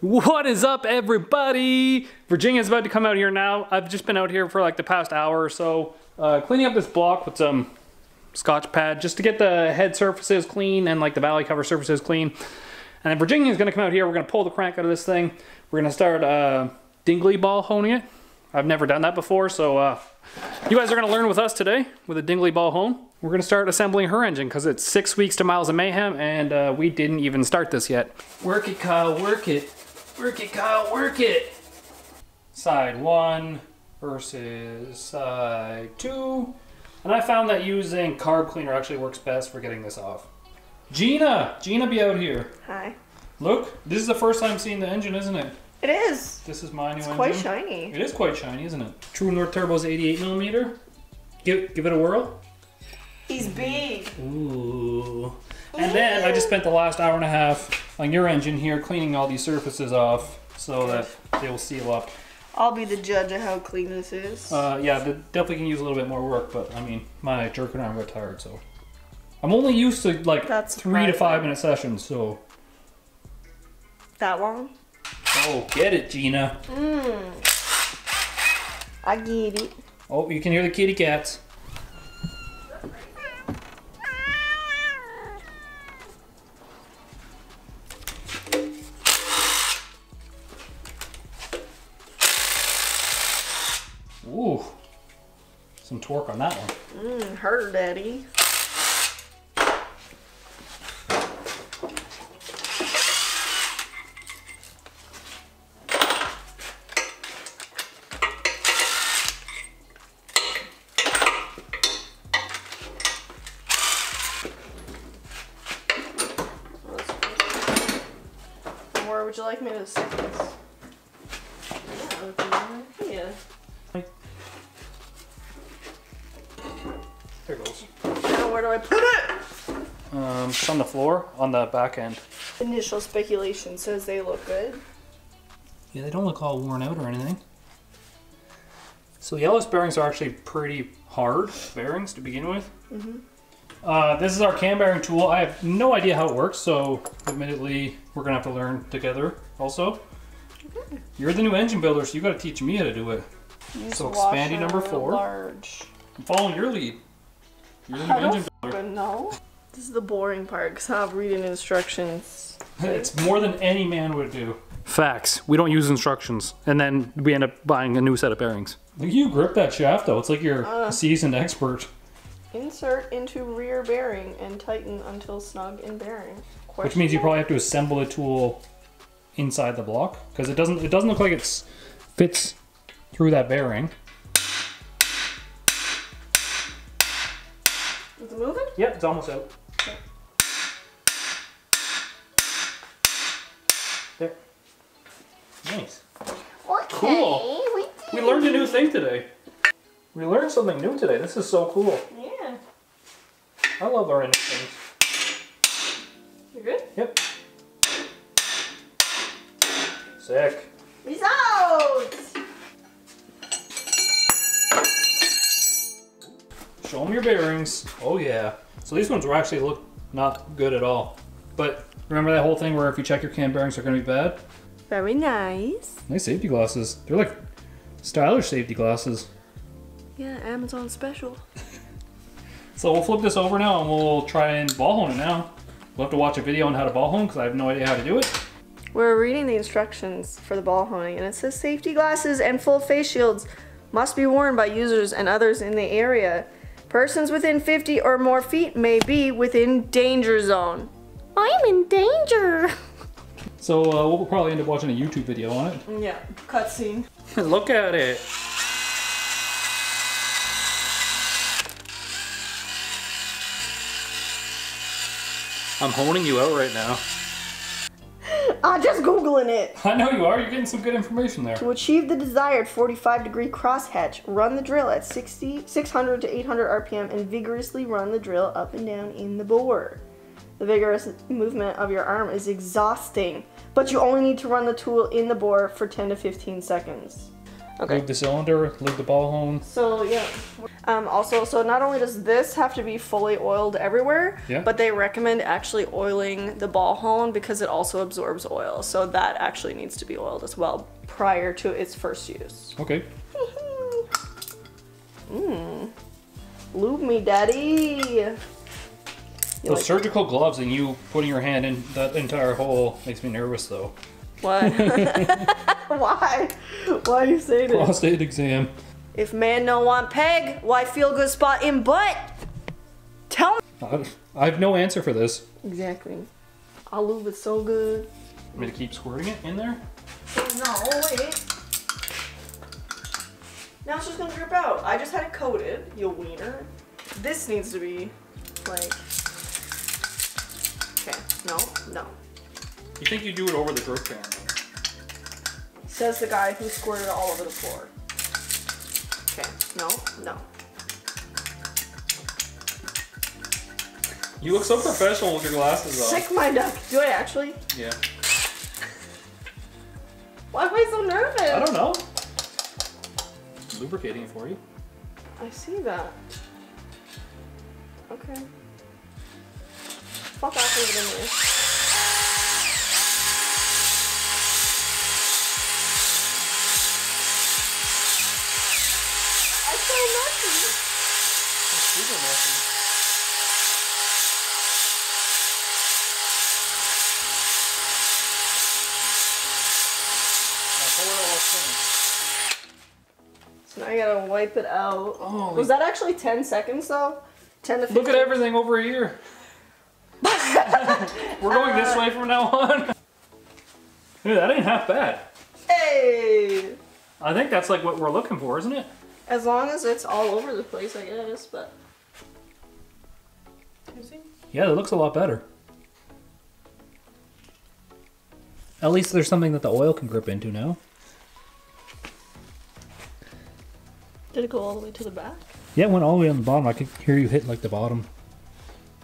What is up, everybody? Virginia's about to come out here now. I've just been out here for like the past hour or so, cleaning up this block with some Scotch pad just to get the head surfaces clean and like the valley cover surfaces clean. And then Virginia's gonna come out here. We're gonna pull the crank out of this thing. We're gonna start dingly ball honing it. I've never done that before, so you guys are gonna learn with us today with a dingly ball hone. We're gonna start assembling her engine because it's 6 weeks to Miles of Mayhem, and we didn't even start this yet. Work it, Kyle, work it. Work it, Kyle, work it. Side 1 versus side 2. And I found that using carb cleaner actually works best for getting this off. Gina be out here. Hi. Look, this is the first time seeing the engine, isn't it? It is. This is my new engine. It's quite shiny. It is quite shiny, isn't it? True North Turbo's 88mm. Give it a whirl. He's big. Ooh. And then I just spent the last hour and a half on your engine here cleaning all these surfaces off so that they will seal up. I'll be the judge of how clean this is. Yeah, they definitely can use a little bit more work, but I mean, my jerking arm got tired, so. I'm only used to like 3 to 5 minute sessions, so. That long? Oh, get it, Gina. I get it. Oh, you can hear the kitty cats. Ooh, some torque on that one. Her daddy. Where would you like me to stick this? Yeah. There it goes. Now where do I put it? It's on the floor, on the back end. Initial speculation says they look good. Yeah, they don't look all worn out or anything. So yellow bearings are actually pretty hard bearings to begin with. This is our cam bearing tool. I have no idea how it works, so admittedly we're gonna have to learn together also. You're the new engine builder, so you gotta teach me how to do it. So expandy number 4. Large. I'm following your lead. You're the new engine builder. No. This is the boring part because I'm reading instructions. It's more than any man would do. Facts. We don't use instructions, and then we end up buying a new set of bearings. Look, you grip that shaft though. It's like you're a seasoned expert. Insert into rear bearing and tighten until snug in bearing. Which means you probably have to assemble the tool inside the block because it doesn't look like it fits through that bearing. Is it moving? Yep, it's almost out. Okay. There. Nice. Okay, Cool. We learned a new thing today. We learned something new today. This is so cool. Yeah. I love learning things. You good? Yep. Sick. Peace out! Show them your bearings. Oh yeah. So these ones were actually look not good at all. But remember that whole thing where if you check your cam bearings are gonna be bad? Very nice. Nice safety glasses. They're like stylish safety glasses. Yeah, Amazon special. So we'll flip this over now and we'll try and ball hone it now. We'll have to watch a video on how to ball hone because I have no idea how to do it. We're reading the instructions for the ball honing and it says safety glasses and full face shields must be worn by users and others in the area. Persons within 50 or more feet may be within danger zone. I'm in danger. So we'll probably end up watching a YouTube video on it. Yeah, cutscene. Look at it. I'm honing you out right now. I'm just Googling it. I know you are. You're getting some good information there. To achieve the desired 45-degree crosshatch, run the drill at 600 to 800 RPM and vigorously run the drill up and down in the bore. The vigorous movement of your arm is exhausting, but you only need to run the tool in the bore for 10 to 15 seconds. Okay. Lube the cylinder, lube the ball hone. So yeah. Also, so not only does this have to be fully oiled everywhere, Yeah. but they recommend actually oiling the ball hone because it also absorbs oil. So that actually needs to be oiled as well prior to its first use. Okay. Lube me, daddy. Those surgical gloves and you putting your hand in that entire hole makes me nervous though. What? Why? Why you say that? Prostate exam. If man no want peg, why feel good spot in butt? Tell me. I have no answer for this. Exactly. I'll lube it so good. Want me to keep squirting it in there? No, wait. Now it's just gonna drip out. I just had it coated, you wiener. This needs to be like. Okay, no. You think you do it over the drip pan? Says the guy who squirted it all over the floor. Okay, no. You look so professional with your glasses on. Sick my duck. Do I actually? Yeah. Why am I so nervous? I don't know. Lubricating it for you. I see that. Okay. Fuck off, leave it in there. I'm so messy. It's super messy. So now I gotta wipe it out. Oh, was that actually 10 seconds though? 10 to 15? Look at everything over here. We're going this way from now on. Dude, that ain't half bad. Hey! I think that's like what we're looking for, isn't it? As long as it's all over the place, I guess, but... You see? Yeah, it looks a lot better. At least there's something that the oil can grip into now. Did it go all the way to the back? Yeah, it went all the way on the bottom. I could hear you hit like the bottom.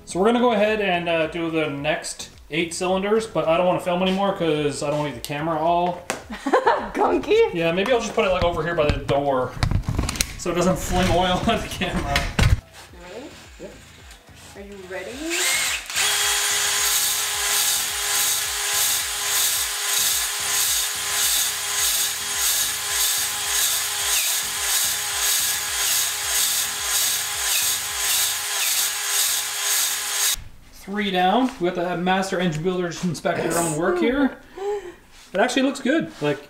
So we're gonna go ahead and do the next 8 cylinders, but I don't want to film anymore because I don't want to get the camera all gunky. Yeah, maybe I'll just put it like over here by the door so it doesn't fling oil at the camera. Ready? Yep. Are you ready? 3 down. We got the master engine builders inspect their own work here. It actually looks good. Like,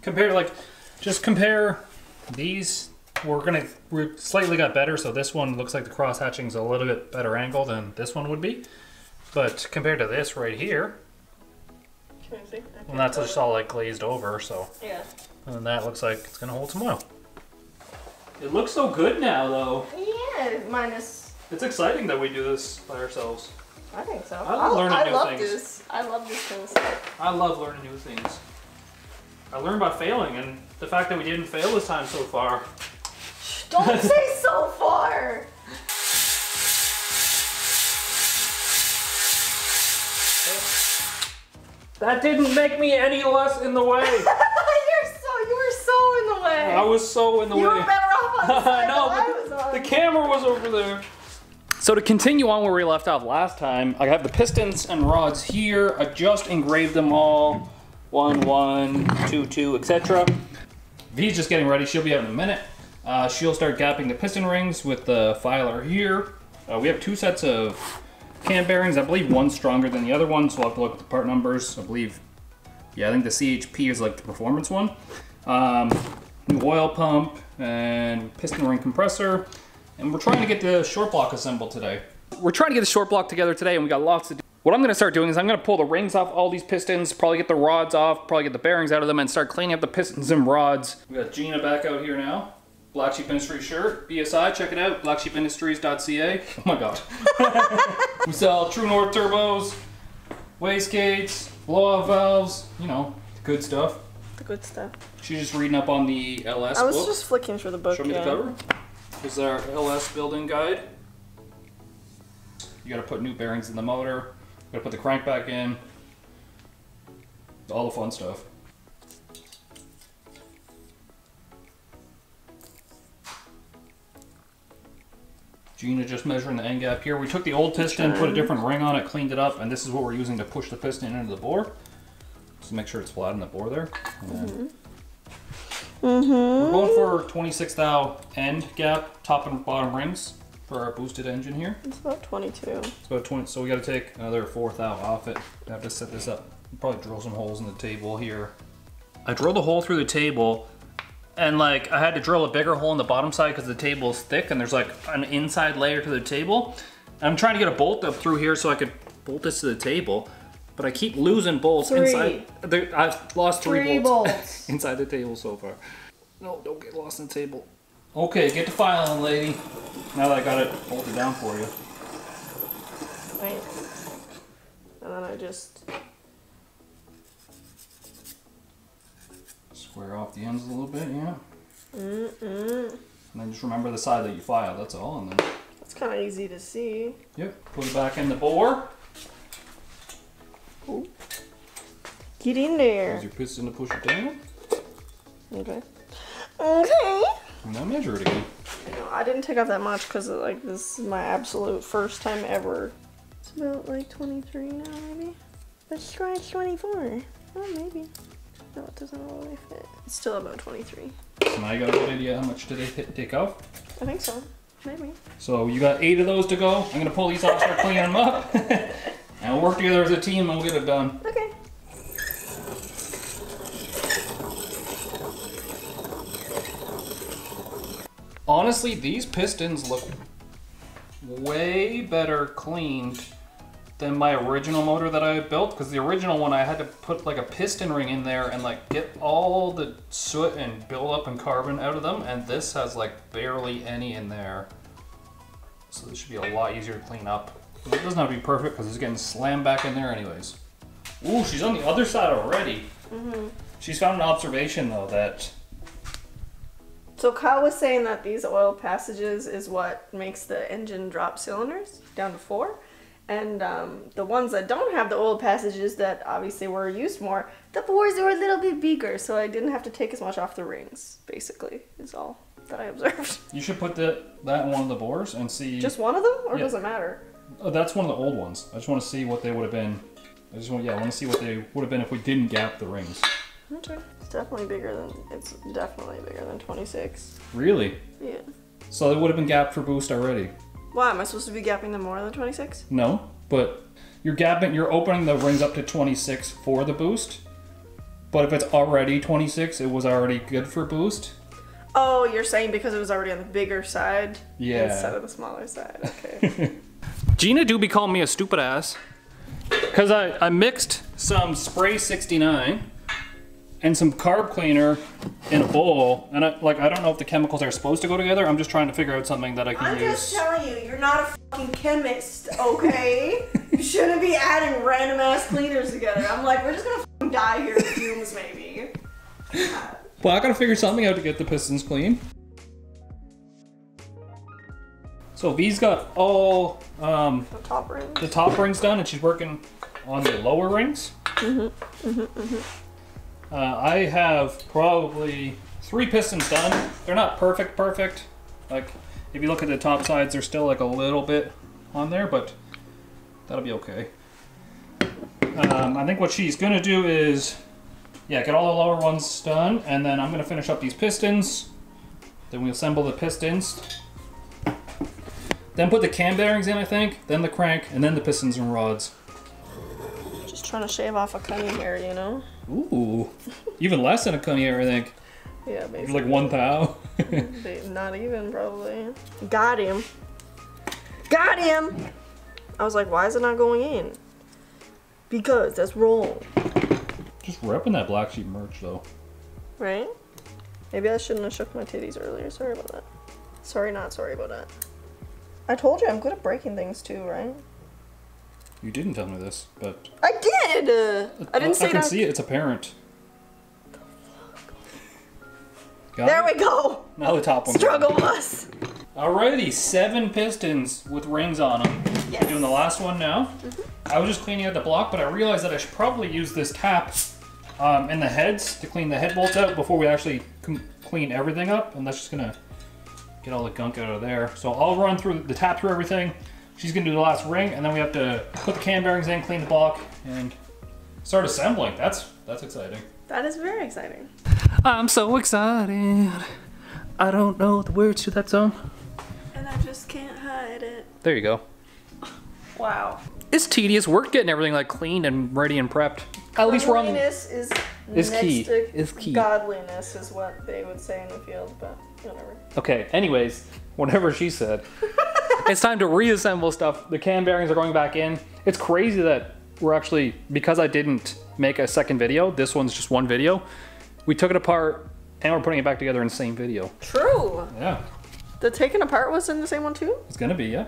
compared to like, just compare these. We slightly got better, so this one looks like the cross hatching's a little bit better angle than this one would be. But compared to this right here, Can I see? and that's just all like glazed over, so. Yeah. And that looks like it's gonna hold some oil. It looks so good now, though. Yeah, minus. It's exciting that we do this by ourselves. I think so. I love learning new love things. this. I love this kind of stuff. I love learning new things. I learned about failing, and the fact that we didn't fail this time so far. Don't say so far. That didn't make me any less in the way. You were so in the way. I was so in the way. You were better off on the side I know, that I was on. the camera was over there. So to continue on where we left off last time, I have the pistons and rods here. I just engraved them all. 1, 1, 2, 2, etc. V's just getting ready. She'll be out in a minute. She'll start gapping the piston rings with the filer here. We have 2 sets of cam bearings. I believe one's stronger than the other one, so I'll have to look at the part numbers. I believe, yeah, I think the CHP is like the performance one. New oil pump and piston ring compressor. And we're trying to get the Shortblock assembled today. We're trying to get the Shortblock together today, and we got lots to do. What I'm gonna start doing is I'm gonna pull the rings off all these pistons, probably get the rods off, probably get the bearings out of them, and start cleaning up the pistons and rods. We got Gina back out here now. Black Sheep Industries shirt, BSI, check it out, blacksheepindustries.ca. Oh my god. We sell True North turbos, wastegates, blow-off valves, you know, good stuff. The good stuff. She's just reading up on the LS I was book. just flicking through the book. Show me the cover. This is our LS building guide. You gotta put new bearings in the motor. You gotta put the crank back in. All the fun stuff. Gina just measuring the end gap here. We took the old piston, put a different ring on it, cleaned it up, and this is what we're using to push the piston into the bore. Just make sure it's flat in the bore there. We're going for 26 thou end gap, top and bottom rings for our boosted engine here. It's about 22. It's about 20, so we got to take another 4 thou off it. I have to set this up. Probably drill some holes in the table here. I drilled a hole through the table, and like I had to drill a bigger hole in the bottom side because the table is thick and there's like an inside layer to the table. And I'm trying to get a bolt up through here so I could bolt this to the table, but I keep losing bolts inside. I've lost three bolts inside the table so far. No, don't get lost in the table. Okay, get the filing, lady. Now that I got it bolted down for you. Right. And then I just square off the ends a little bit, yeah. And then just remember the side that you filed, that's all. And then it's kind of easy to see. Yep, put it back in the bore. Ooh. Get in there. Use your piston to push it down. Okay. Okay. And now measure it again. I didn't take off that much because like this is my absolute first time ever. It's about like 23 now, maybe. Let's try 24. Oh, maybe. No, it doesn't really fit. It's still about 23. So now you got a good idea how much did they take off? I think so. Maybe. So you got 8 of those to go. I'm gonna pull these off, start cleaning them up, and we'll work together as a team and we'll get it done. Okay. Honestly, these pistons look way better cleaned than my original motor that I built, because the original one I had to put like a piston ring in there and like get all the soot and buildup and carbon out of them, and this has like barely any in there. So this should be a lot easier to clean up. It doesn't have to be perfect because it's getting slammed back in there anyways. Ooh, she's on the other side already. She's found an observation though that... So Kyle was saying that these oil passages is what makes the engine drop cylinders down to 4. And the ones that don't have the oil passages that obviously were used more, the bores are a little bit bigger, so I didn't have to take as much off the rings, basically, is all that I observed. You should put that in one of the bores and see... Just one of them? Or does it matter? Oh, that's one of the old ones. I just want to see what they would have been. I want to see what they would have been if we didn't gap the rings. Okay. It's definitely bigger than 26. Really? Yeah. So it would have been gapped for boost already. Why, am I supposed to be gapping them more than 26? No, but you're opening the rings up to 26 for the boost. But if it's already 26, it was already good for boost. Oh, you're saying because it was already on the bigger side? Yeah. Instead of the smaller side, okay. Gina do be calling me a stupid ass. Because I mixed some spray 69 and some carb cleaner in a bowl, and I don't know if the chemicals are supposed to go together. I'm just trying to figure out something that I can use. I'm just telling you, you're not a fucking chemist, okay? You shouldn't be adding random ass cleaners together. I'm like, we're just gonna fucking die here in fumes, maybe. Well, I gotta figure something out to get the pistons clean. So V's got all the top rings done, and she's working on the lower rings. I have probably 3 pistons done. They're not perfect. Like, if you look at the top sides, there's still like a little bit on there, but that'll be okay. I think what she's gonna do is, get all the lower ones done, and then I'm gonna finish up these pistons. Then we assemble the pistons. Then put the cam bearings in, I think, then the crank, and then the pistons and rods. Just trying to shave off a cunny hair, you know? Ooh, even less than a cunny hair, I think. Yeah, basically. Like 1 thou. Not even, probably. Got him. Got him! I was like, why is it not going in? Because that's wrong. Just repping that black sheep merch, though. Right? Maybe I shouldn't have shook my titties earlier. Sorry about that. Sorry, not sorry about that. I told you I'm good at breaking things too, right? You didn't tell me this, but... I did! I didn't say that. I can see it, it's apparent. There we go! Now the top one. Struggle bus! Alrighty, 7 pistons with rings on them. Yes. We're doing the last one now. I was just cleaning out the block, but I realized that I should probably use this tap in the heads to clean the head bolts out before we actually clean everything up, and that's just gonna get all the gunk out of there. So I'll run through the tap through everything. She's gonna do the last ring, and then we have to put the cam bearings in, clean the block, and start assembling. That's exciting. That is very exciting. I'm so excited. I don't know the words to that song. And I just can't hide it. There you go. Wow. It's tedious work getting everything like cleaned and ready and prepped. At least we're on. Cleanliness is key. to Is key. Godliness is what they would say in the field, but whatever. Okay, anyways, whatever she said. It's time to reassemble stuff. The cam bearings are going back in. It's crazy that we're actually, because I didn't make a second video, this one's just one video, we took it apart and we're putting it back together in the same video. True. Yeah. The taking apart was in the same one too? It's gonna be, yeah.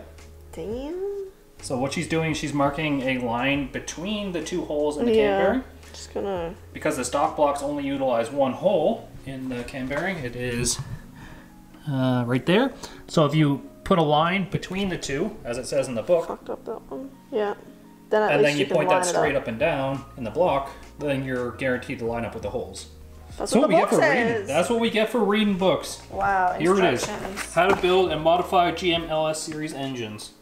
Damn. So what she's doing, she's marking a line between the two holes in the cam bearing. Just gonna... Because the stock blocks only utilize one hole in the cam bearing, it is right there. So if you put a line between the two, as it says in the book, fucked up that one. Yeah. Then at and least then you can point line that it straight up and down in the block, then you're guaranteed to line up with the holes. That's what the book says. That's what we get for reading books. Wow. Here it is. Instructions. How to build and modify GM LS series engines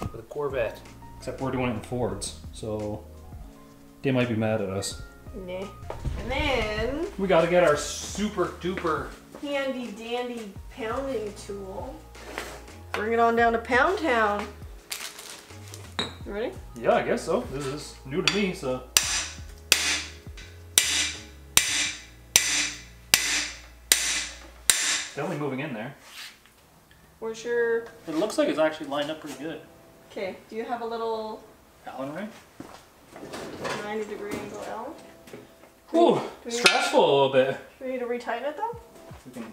with a Corvette. Except we're doing it in Fords, so they might be mad at us. Nah. And then We got to get our super duper handy dandy pounding tool. Bring it on down to Pound Town. You ready? Yeah, I guess so. This is new to me, so. Definitely moving in there. Where's your... It looks like it's actually lined up pretty good. Okay, do you have a little Allen ring? 90-degree angle L? Ooh, stressful a little bit. Do we need to retighten it though? The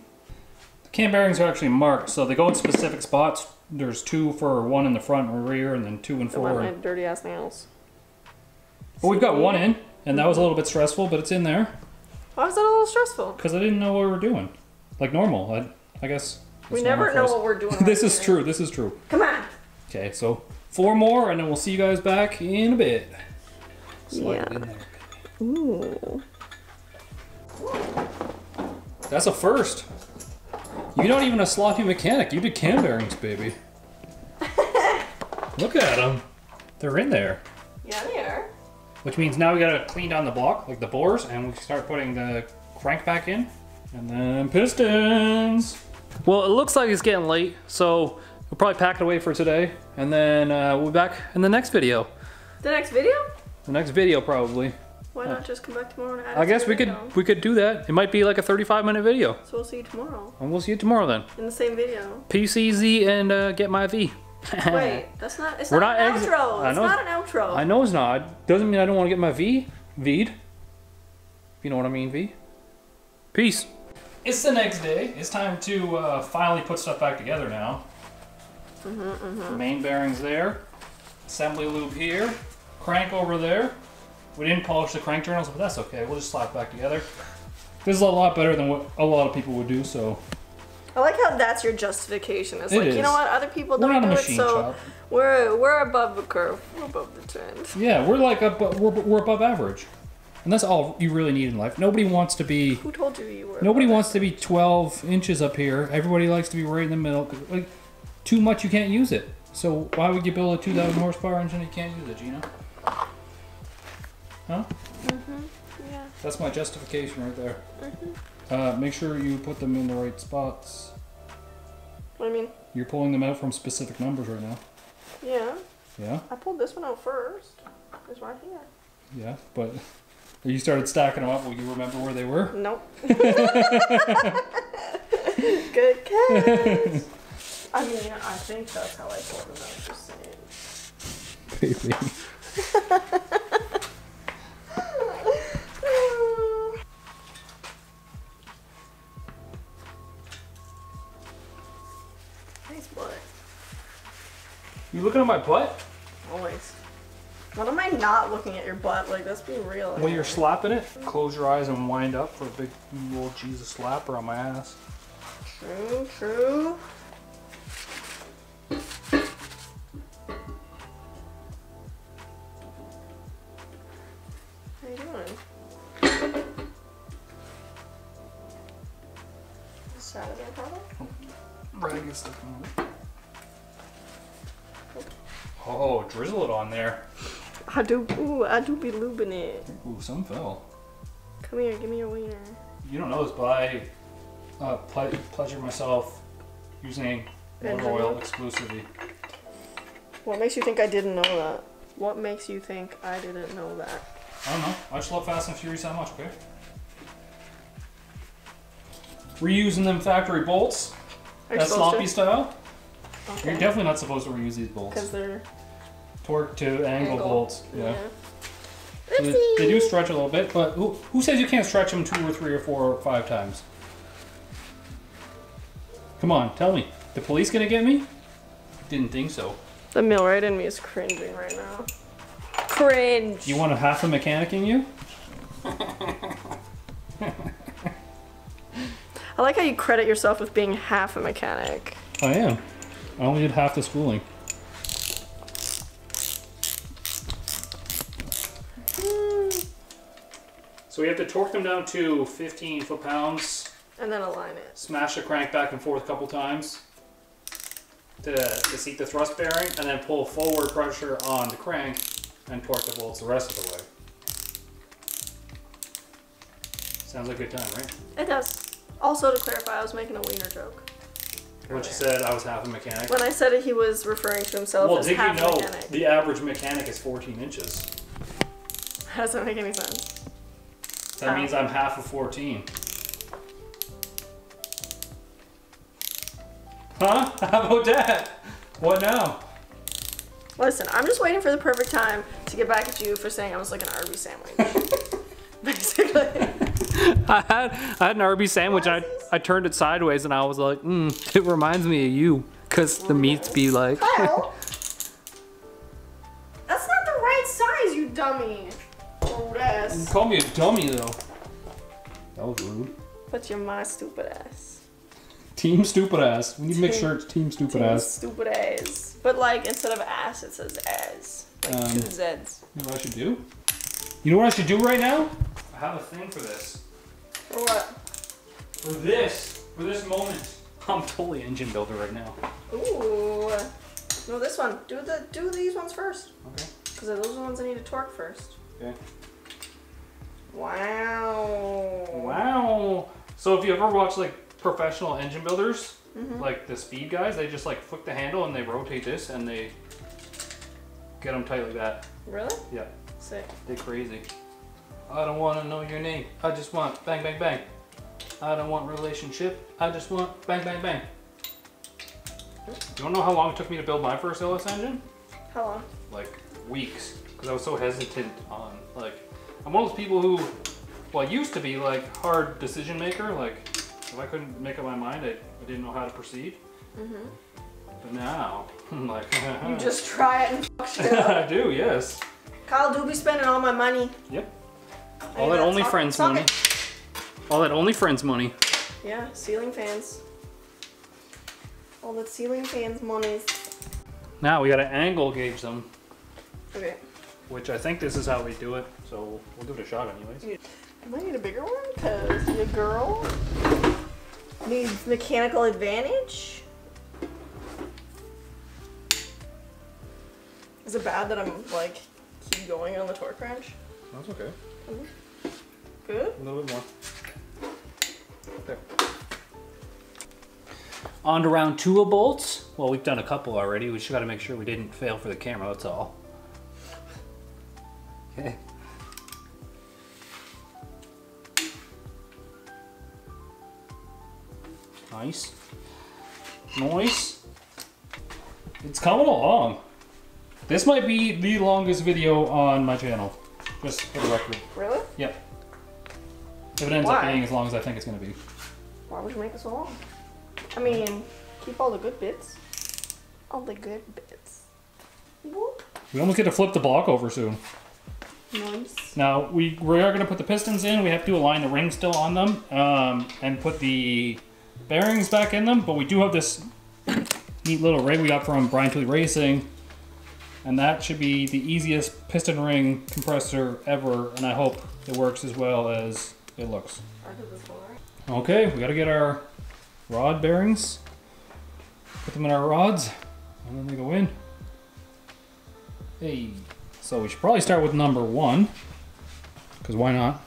cam bearings are actually marked, so they go in specific spots. There's 2 for 1 in the front and rear, and then 2 and 4. My dirty ass nails. Well, we've got 1 in, and that was a little bit stressful, but it's in there. Why was that a little stressful? Because I didn't know what we were doing. Like normal, I guess. We never know what we're doing. This is true, this is true. Come on! Okay, so 4 more, and then we'll see you guys back in a bit. Slide it in there. Ooh. That's a first. You're not even a sloppy mechanic. You did cam bearings, baby. Look at them. They're in there. Yeah, they are. Which means now we gotta clean down the block, like the bores, and we start putting the crank back in. And then pistons. Well, it looks like it's getting late, so we'll probably pack it away for today. And then we'll be back in the next video. The next video? The next video, probably. Why not just come back tomorrow and add I guess we could do that. It might be like a 35-minute video. So we'll see you tomorrow. And we'll see you tomorrow then. In the same video. PCZ and get my V. Wait, that's not. It's not an outro. It's not an outro. I know it's not. Doesn't mean I don't want to get my V'd. If you know what I mean, V. Peace. It's the next day. It's time to finally put stuff back together now. Main bearings there. Assembly loop here. Crank over there. We didn't polish the crank journals, but that's okay. We'll just slap it back together. This is a lot better than what a lot of people would do, so. I like how that's your justification. It's like, you know what, other people We're don't not a do it, machine so shop. we're above the curve. We're above the trend. Yeah, we're like we're above average. And that's all you really need in life. Nobody wants to be. Who told you were? Nobody wants to be 12 inches up here. Everybody likes to be right in the middle. Like, too much, you can't use it. So why would you build a 2,000 horsepower engine if you can't use it, Gina? Huh? Yeah. That's my justification right there. Make sure you put them in the right spots. What do you mean? You're pulling them out from specific numbers right now. Yeah. Yeah? I pulled this one out first. It's right here. Yeah, but you started stacking them up. Will you remember where they were? Nope. Good catch. I mean, I think that's how I pulled them out, just saying. Baby. Nice butt. You looking at my butt? Always. When am I not looking at your butt? Like, let's be real. When you're slapping it, close your eyes and wind up for a big old Jesus slapper on my ass. True, true. How you doing? This side of that problem? rag is stuck on it. Oh, drizzle it on there. I do be lubing it. Ooh, some fell. Come here, give me your wiener. You don't know this, but I pleasure myself using motor oil exclusively. What makes you think I didn't know that? What makes you think I didn't know that? I don't know. I just love Fast and Furious that much, okay? Reusing them factory bolts. That sloppy style. Okay. You're definitely not supposed to reuse these bolts. Because they're torque to angle bolts. Yeah. So they do stretch a little bit, but who says you can't stretch them 2 or 3 or 4 or 5 times? Come on, tell me. The police gonna get me? Didn't think so. The millwright in me is cringing right now. Cringe. You want a half a mechanic in you? I like how you credit yourself with being half a mechanic. I am. I only did half the schooling. So we have to torque them down to 15 foot-pounds. And then align it. Smash the crank back and forth a couple times to seat the thrust bearing, and then pull forward pressure on the crank and torque the bolts the rest of the way. Sounds like a good time, right? It does. Also, to clarify, I was making a wiener joke. What you said, I was half a mechanic. When I said it, he was referring to himself as half a mechanic. Well, did you know the average mechanic is 14 inches? How does that make any sense? That means I'm half of 14. Huh? How about that? What now? Listen, I'm just waiting for the perfect time to get back at you for saying I was like an Arby's sandwich. Basically. I had an Arby's sandwich and I turned it sideways and I was like, it reminds me of you. Because the meats be like... Kyle, that's not the right size, you dummy. Rude ass. You call me a dummy though. That was rude. But you're my stupid ass. Team stupid ass. We need to make sure it's team stupid ass. Stupid ass. But like, instead of ass, it says as. Like 2 Z's. You know what I should do? You know what I should do right now? I have a thing for this. For what? For this moment. I'm totally engine builder right now. Ooh. No, this one. Do these ones first. Okay. Because those are the ones I need to torque first. Okay. Wow. Wow. So if you ever watch like professional engine builders, like the speed guys, they just like flick the handle and they rotate this and they get them tight like that. Really? Yeah. Sick. They're crazy. I don't want to know your name. I just want bang, bang, bang. I don't want relationship. I just want bang, bang, bang. You don't know how long it took me to build my first LS engine? How long? Like weeks. Because I was so hesitant on, like, I'm one of those people who, well, I used to be like hard decision maker. Like, if I couldn't make up my mind, I didn't know how to proceed. But now, I'm like, you just try it and fuck shit up. I do, yes. Kyle do be spending all my money. Yep. All that OnlyFriends money. All that OnlyFriends money. Yeah, ceiling fans. All that ceiling fans monies. Now we gotta angle gauge them. Okay. Which I think this is how we do it, so we'll give it a shot anyways. I might need a bigger one, because your girl needs mechanical advantage. Is it bad that I'm like keep going on the torque wrench? That's okay. Good? A little bit more. There. On to round 2 of bolts. Well, we've done a couple already. We just got to make sure we didn't fail for the camera, that's all. Okay. Nice. Nice. It's coming along. This might be the longest video on my channel. Just for the record. Really? Yep. If it ends up being as long as I think it's going to be. Why would you make it so long? I mean, keep all the good bits. All the good bits. Whoop. We almost get to flip the block over soon. Nice. Now, we are going to put the pistons in. We have to align the rings still on them and put the bearings back in them. But we do have this neat little rig we got from Brian Tooley Racing. And that should be the easiest piston ring compressor ever. And I hope it works as well as it looks. Okay, we got to get our rod bearings Put them in our rods, and then they go in. Hey, so we should probably start with number 1, because why not?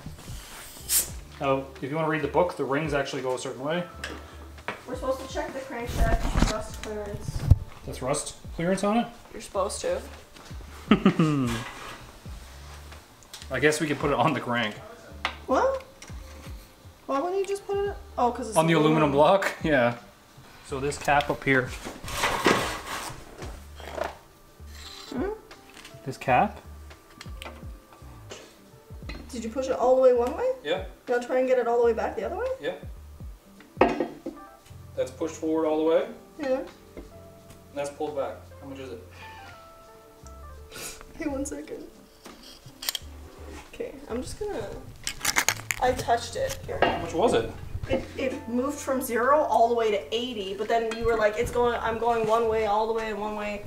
Now, if you want to read the book, the rings actually go a certain way. We're supposed to check the crankshaft rust clearance. That's rust clearance on it? You're supposed to. I guess we could put it on the crank. What? Why wouldn't you just put it? Oh, because it's on the aluminum block? Yeah. So this cap up here. This cap. Did you push it all the way one way? Yeah. You want to try and get it all the way back the other way? Yeah. That's pushed forward all the way. Yeah. And that's pulled back. How much is it? Hey, 1 second. Okay, I'm just gonna... I touched it. Here. How much was it? It moved from 0 all the way to 80, but then you were like, I'm going one way all the way and one way,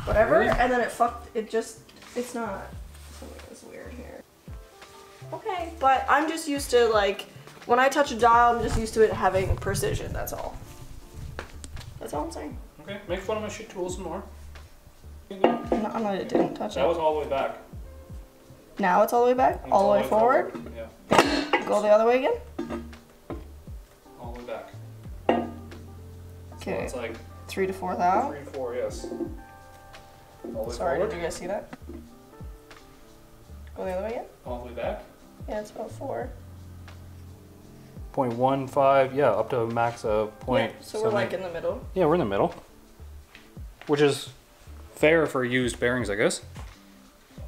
whatever, Really? and then it's not. Something is weird here. Okay, but I'm just used to, like, when I touch a dial, I'm just used to it having precision, that's all. That's all I'm saying. Okay, make fun of my shit tools some more. No, it didn't touch That it. was all the way back. Now it's all the way back? All the way forward? Yeah. Go the other way again? All the way back. Okay. So it's like 3 to 4 thou? 3 to 4, yes. All the way Sorry, forward. did you guys see that? Go the other way again? All the way back. Yeah, it's about 4. 0.15, yeah, up to a max of Yeah, so we're like in the middle. Yeah, we're in the middle. Which is fair for used bearings, I guess.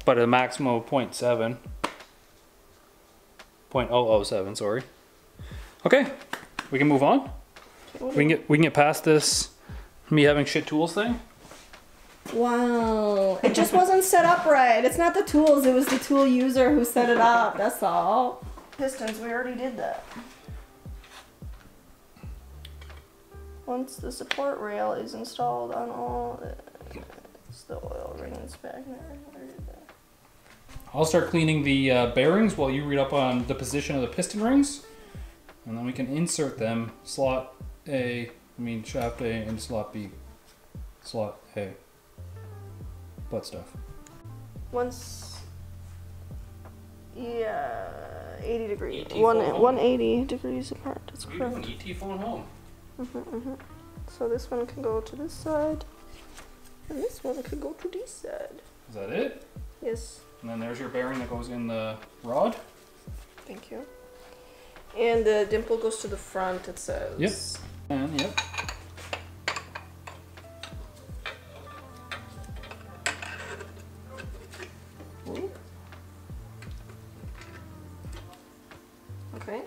But a maximum of 0.7. 0.007, sorry. Okay, we can move on. We can get past this me having shit tools thing. Wow, it just wasn't set up right. It's not the tools, it was the tool user who set it up, that's all. Pistons, we already did that. Once the support rail is installed on all, it's the oil ring inspector. I'll start cleaning the bearings while you read up on the position of the piston rings. And then we can insert them shaft A and slot B. Slot A. Butt stuff. Once, yeah, 80 degrees. ET 180 degrees apart, that's What are you correct. doing? ET phone home. So this one can go to this side, and this one can go to this side. Is that it? Yes, And then there's your bearing that goes in the rod. thank you. And the dimple goes to the front, it says. Yep. And yep. Ooh. Okay.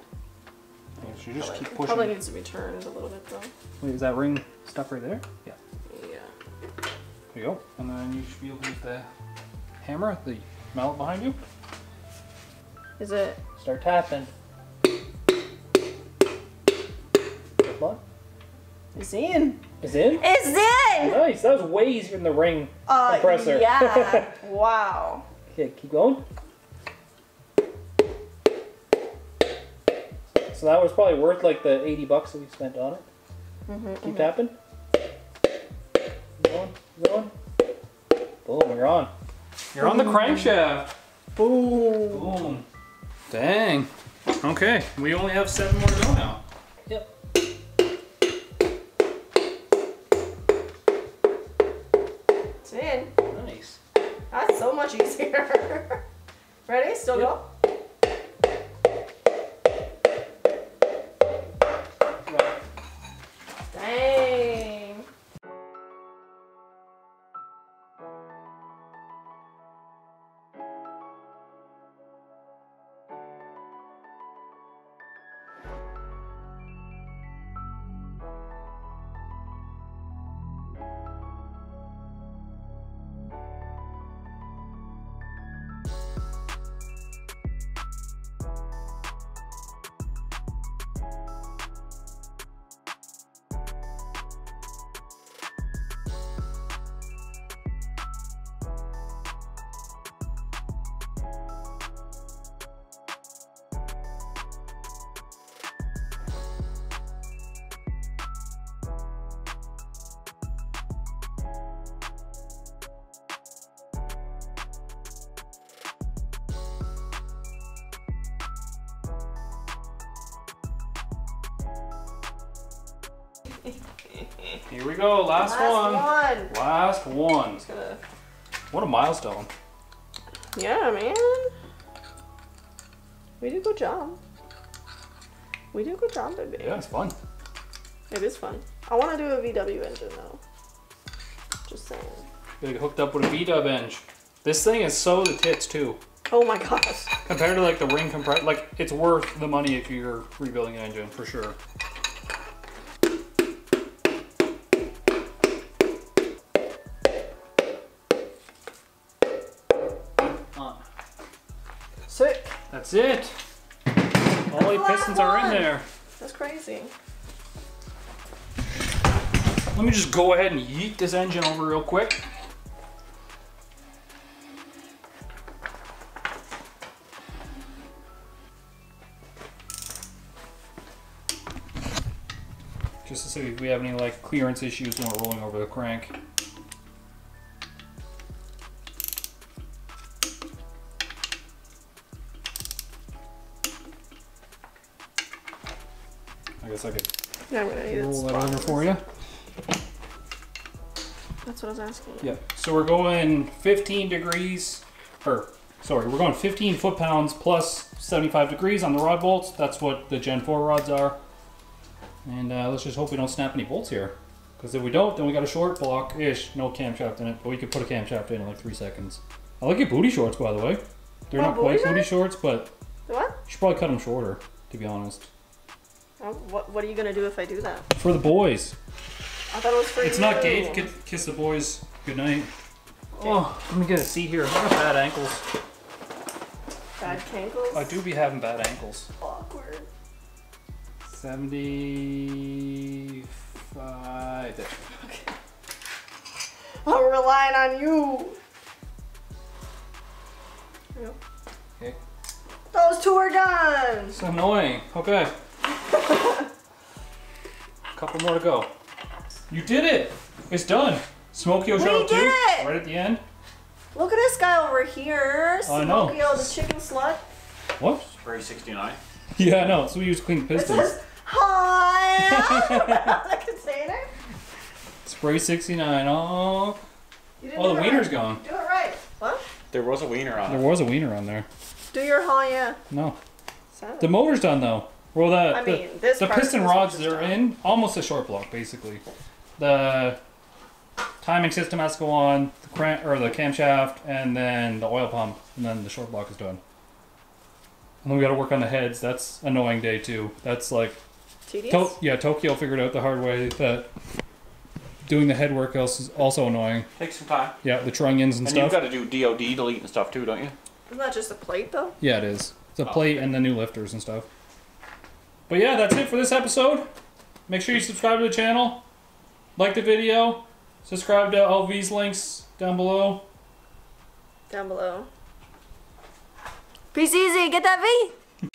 Yeah, so you just keep pushing. Probably needs to be turned a little bit though. Wait, is that ring stuck right there? Yeah. Yeah. There you go. And then you should be able to use the hammer, the mallet behind you. Is it? Start tapping. What? It's in. Is in? It's in! Nice. That was way easier than the ring compressor. Yeah. Wow. Okay, keep going. So that was probably worth like the $80 that we spent on it. Keep tapping. Going, going. Boom, you're on. You're on the crankshaft. Boom. Boom. Dang. Okay, we only have 7 more to go now. Yep. It's in. Nice. That's so much easier. Ready? Still go? Dang. Here we go, last one. Last one. Just gonna... What a milestone. Yeah, man. We did a good job. We did a good job, baby. Yeah, it's fun. It is fun. I want to do a VW engine though. Just saying. Gotta get hooked up with a V-dub engine. This thing is so the tits too. Oh my gosh. Compared to like the ring compressor, like it's worth the money if you're rebuilding an engine for sure. Sick. That's it. All 8 pistons are in there. That's crazy. Let me just go ahead and yeet this engine over real quick. Just to see if we have any like clearance issues when we're rolling over the crank. I guess I could Yeah, I'm gonna need roll that over for you. That's what I was asking. Yeah, so we're going 15 degrees, or sorry, we're going 15 foot-pounds plus 75 degrees on the rod bolts. That's what the Gen 4 rods are. And let's just hope we don't snap any bolts here. Because if we don't, then we got a short block-ish, no camshaft in it, but we could put a camshaft in like 3 seconds. I like your booty shorts, by the way. They're not quite booty shorts, but what? You should probably cut them shorter, to be honest. Oh, what are you gonna do if I do that? For the boys. I thought it was for It's you. not gay to kiss the boys goodnight. Okay. Oh, let me get a seat here. I got bad ankles. Bad cankles? I do be having bad ankles. Awkward. 75. There. Okay. I'm relying on you. Yep. Okay. Those 2 are done. It's annoying. Okay. Couple more to go. You did it. It's done. Smokey showed up too. It. Right at the end. Look at this guy over here. I know. Smokey, the chicken slut. What? Spray 69. Yeah, I know. So we use clean It pistons. says, hi. The container. Spray 69. Oh. You didn't Oh, do the it wiener's right. gone. Do it right. What? There was a wiener on There it. was a wiener on there. Do your haul, yeah. No. Sad. The motor's done though. Well, this the part piston is rods just they're done. in almost a short block basically. The timing system has to go on the crank or the camshaft, and then the oil pump, and then the short block is done. And then we got to work on the heads. That's annoying day too. That's like Tedious? yeah, Tokyo figured out the hard way that doing the head work else is also annoying. Take some time. Yeah, the trunnions and And stuff. you've got to do DOD delete and stuff too, don't you? Isn't that just a plate though? Yeah, it is. It's a plate and the new lifters and stuff. But yeah, that's it for this episode. Make sure you subscribe to the channel, like the video, subscribe to all these links down below. Down below. Peace easy, get that V!